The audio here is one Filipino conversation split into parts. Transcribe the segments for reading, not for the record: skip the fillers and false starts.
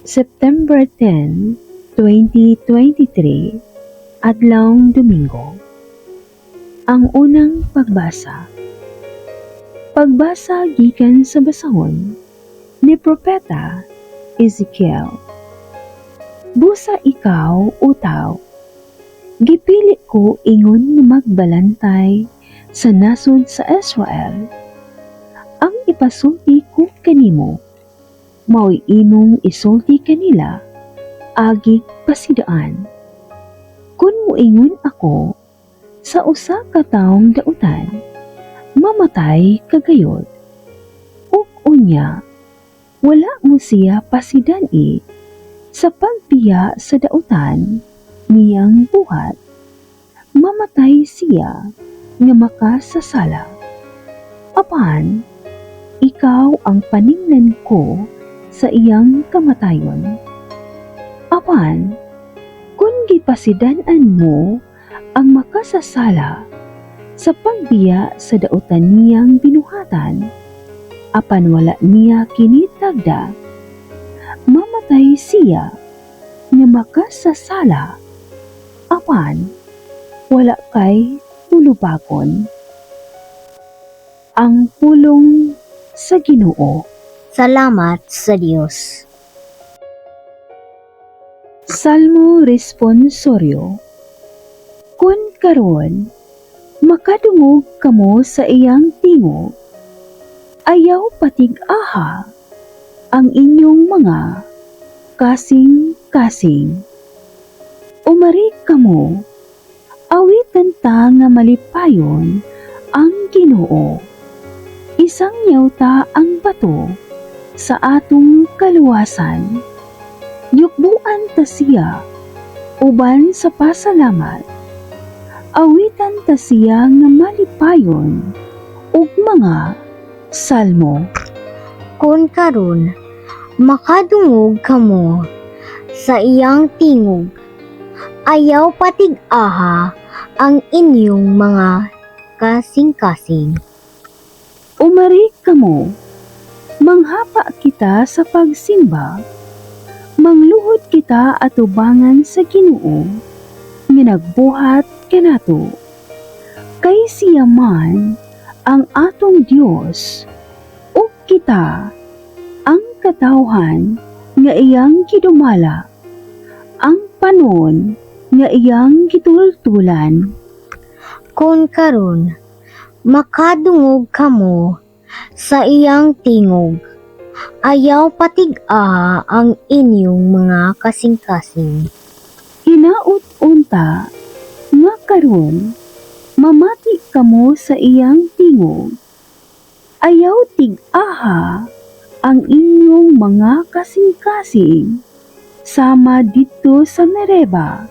September 10, 2023, Adlawng Domingo. Ang unang pagbasa. Pagbasa gikan sa basahon ni Propeta Ezekiel. Busa ikaw, utaw, gipili ko ingon na magbalantay sa nasod sa Israel. Ang ipasulti ko kanimo, mao'y imong isulti kanila, agik pasidaan. Kung muingon ako sa usa ka taong dautan, mamatay kagayod. Ug unya, wala mo siya pasidani sa pagbiya sa dautan niyang buhat. Mamatay siya nga makasasala. Apan, ikaw ang paningnan ko sa iyang kamatayon. Apan, kung gipasidan-an mo ang makasasala sa pagbiya sa dautan niyang binuhatan, apan wala niya kinitagda, mamatay siya nga makasasala. Apan, wala kay tulubagon. Ang pulong sa Ginoo. Salamat sa Diyos. Salmo Responsorio. Kun karon makadungog kamo sa iyang tingog, ayaw patig-aha ang inyong mga kasing-kasing. Umari kamo, awitan ta nga malipayon ang Ginoo. Isang ta ang bato sa atong kaluwasan. Yukbuan ta siya uban sa pasalamat. Awitan ta siya nga malipayon ug mga salmo. Kung karon makadungog kamo sa iyang tingog, ayaw patig-aha ang inyong mga kasing-kasing. Umari kamo, manghapa kita sa pagsimba, mangluhod kita atubangan sa Ginoo, nga nagbuhat kanato. Kay siya man ang atong Dios, ug kita ang katawhan nga iyang gidumala, ang panon nga iyang gitultulan. Kung karon makadungog kamo sa iyang tingog, ayaw patig-aha ang inyong mga kasing-kasing. Hinaut-unta nga karon mamati kamo sa iyang tingog, ayaw tig-aha ang inyong mga kasing-kasing, sama dito sa Mereba,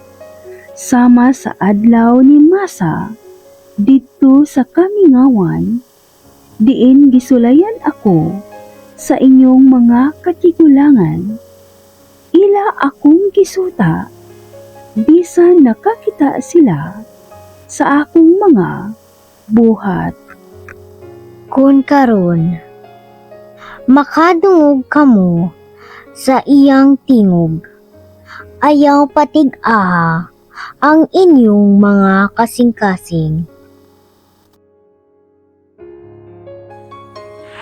sama sa adlaw ni Masa, dito sa Kamingawan, diin gisulayan ako sa inyong mga katigulangan. Ila akong gisuta, bisan nakakita sila sa akong mga buhat. Kung karon makadungog kamo sa iyang tingog, ayaw patig-aha ang inyong mga kasing-kasing.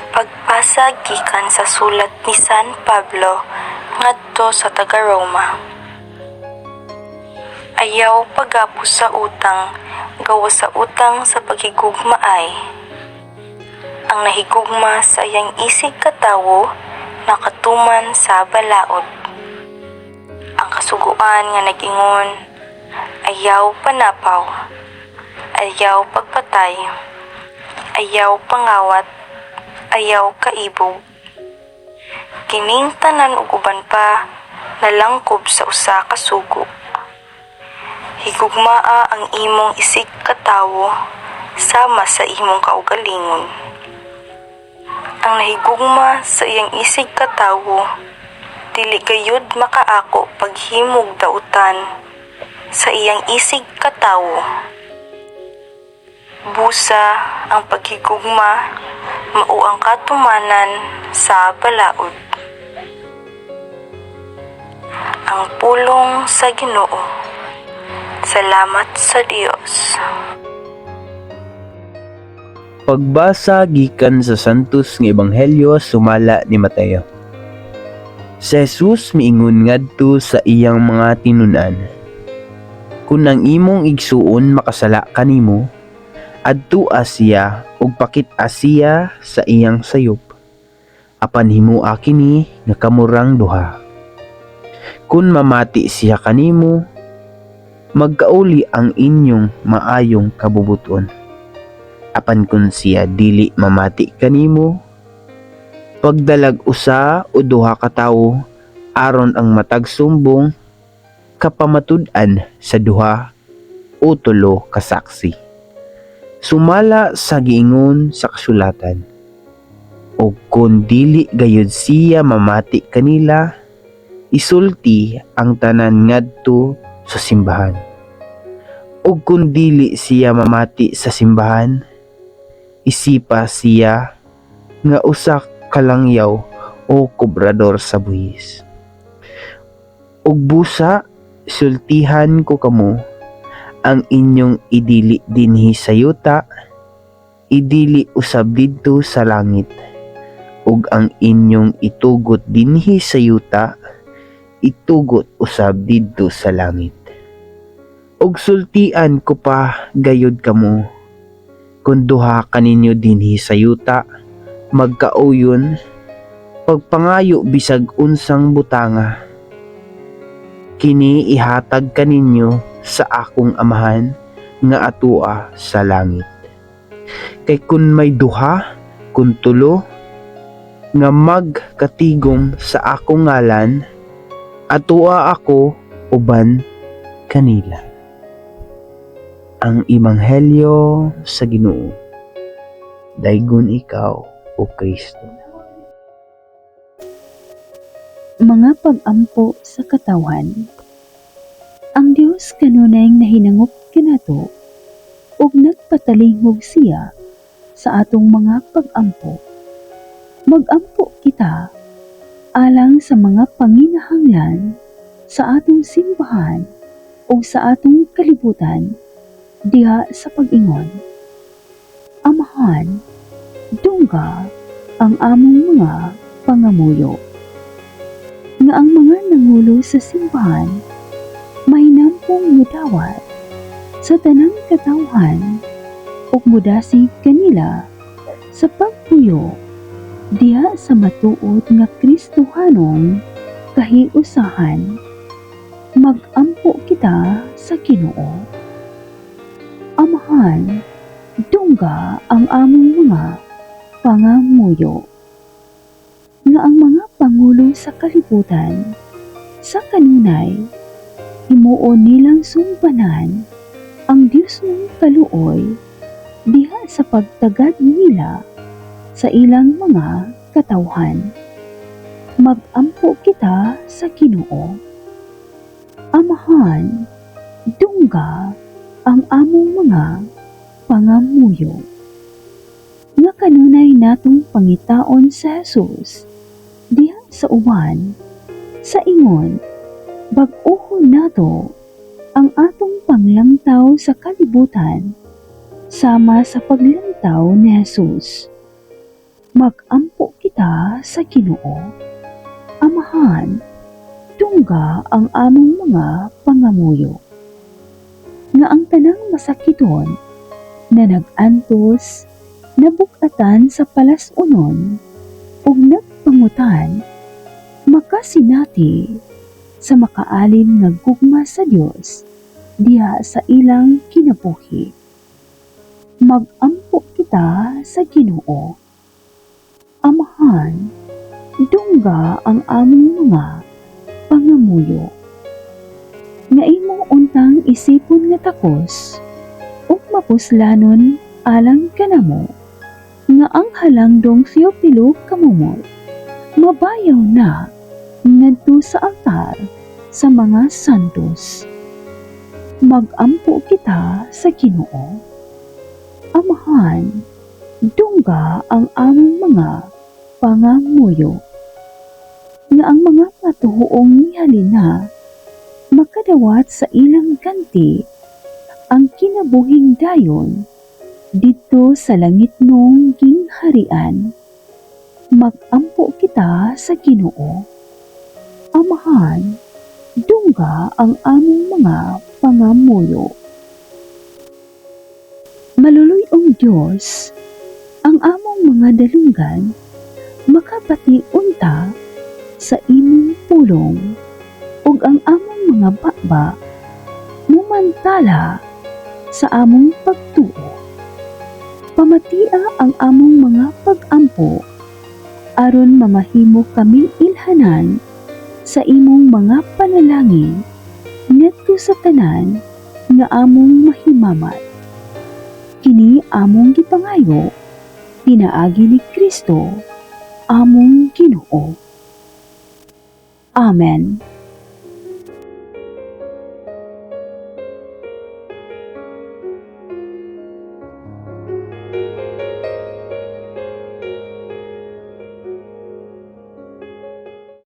Pagbasa gikan sa sulat ni San Pablo ngadto sa taga-Roma. Ayaw paggapos sa utang, gawa sa utang sa paghigugmaay. Ang nahigugma sa iyang isig katawo nakatuman sa balaod. Ang kasuguan nga nag-ingon, ayaw panapaw, ayaw pagpatay, ayaw pangawat, ayaw kaibog. Kining tanan ug uban pa nalangkob sa usa ka sugo. Higugmaa ang imong isig katawo sama sa imong kaugalingon. Ang nahigugma sa iyang isig katawo dili gayud makaako paghimog dautan sa iyang isig katawo. Busa ang paghigugma mao ang katumanan sa balaod. ang pulong sa Ginoo. Salamat sa Dios. Pagbasa gikan sa santos nga ebanghelyo sumala ni Mateo. Si Jesus miingon ngadto sa iyang mga tinun-an. Kung ang imong igsuon makasala kanimo, adtua siya ug pakit-a siya sa iyang sayop. Apan himua kini nga kamurang duha. Kung mamati siya kanimo, magkauli ang inyong maayong kabubuton. Apan kung siya dili mamati kanimo, pagdalag usa o duha ka tawo aron ang matag sumbong kapamatud-an sa duha o tulo ka saksi. Sumala sa giingon sa kasulatan. O kung dili gayud siya mamati kanila, isulti ang tanan ngadto sa simbahan. O kung dili siya mamati sa simbahan, isipa siya nga usa ka langyaw o kobrador sa buhis. Og busa, sultihan ko kamo, ang inyong idili dinhi sa yuta, idili usab didto sa langit. Ug ang inyong itugot dinhi sa yuta, itugot usab didto sa langit. Ug sultian ko pa gayud kamo, kung duha kaninyo dinhi sa yuta, magkauyon, pagpangayo bisag unsang butanga, kini ihatag kaninyo sa akong amahan nga atua sa langit. Kay kun may duha, kun tulo, nga magkatigom sa akong ngalan, atua ako uban kanila. Ang Ebanghelyo sa Ginoo. Daygon ikaw, o Kristo. Mga pag-ampo sa katawan. Ang Dios kanunay nahinangop kanato ug nagpatalingog siya sa atong mga pag-ampo. Mag-ampo kita alang sa mga panginahanglan sa atong simbahan o sa atong kalibutan diha sa pag-ingon. Amahan, dungga ang among mga pangamuyo. Nga ang mga nangulo sa simbahan mahinampong mudawat sa tanang katawhan ug mudasig kanila sa pagpuyo diha sa matuod nga Kristohanong kahiusahan. Mag-ampo kita sa Ginoo. Amahan, dungga ang among mga pangamuyo. Nga ang mga pangulo sa kalibutan sa kanunay himuon nilang sumbanan ang Dios ng kaluoy diha sa pagtagad nila sa ilang mga katawhan. Mag-ampo kita sa Ginoo. Amahan, dungga ang among mga pangamuyo. Nga kanunay natong pangitaon sa Jesus diha sa uban, sa ingon, bag-ohon nato ang atong panglangtaw sa kalibutan sama sa paglantaw ni Jesus. Mag-ampo kita sa Ginoo. Amahan, dungga ang among mga pangamuyo. Nga ang tanang masakiton na nag-antos, nabukatan sa palas-unon ug nagpangutan, makasinati sa makaalim nga gugma sa Dios diha sa ilang kinabuhi. Mag-ampo kita sa Ginoo. Amahan, dungga ang among mga pangamuyo. Nga imong untang isipon nga takos ug mapuslanon alang kanamo nga ang halangdong Theopilo kamumot mabayaw na ngadto sa altar sa mga santos. Mag-ampo kita sa Ginoo. Amahan, dungga ang among mga pangamuyo. Nga ang mga matuhuong nihalina makadawat sa ilang ganti ang kinabuhing dayon dito sa langit nung gingharian. Magampo kita sa Ginoo. Amahan, dungga ang among mga pangamuyo. Maluluyong Diyos, ang among mga dalunggan makapati unta sa imong pulong ug ang among mga baba mumantala sa among pagtuo. Pamatia ang among mga pag-ampo aron mamahimo kaming ilhanan sa imong mga panalangin ngadto sa tanan nga among mahimamat. Kini among gipangayo pinaagi ni Kristo among Ginoo. Amen.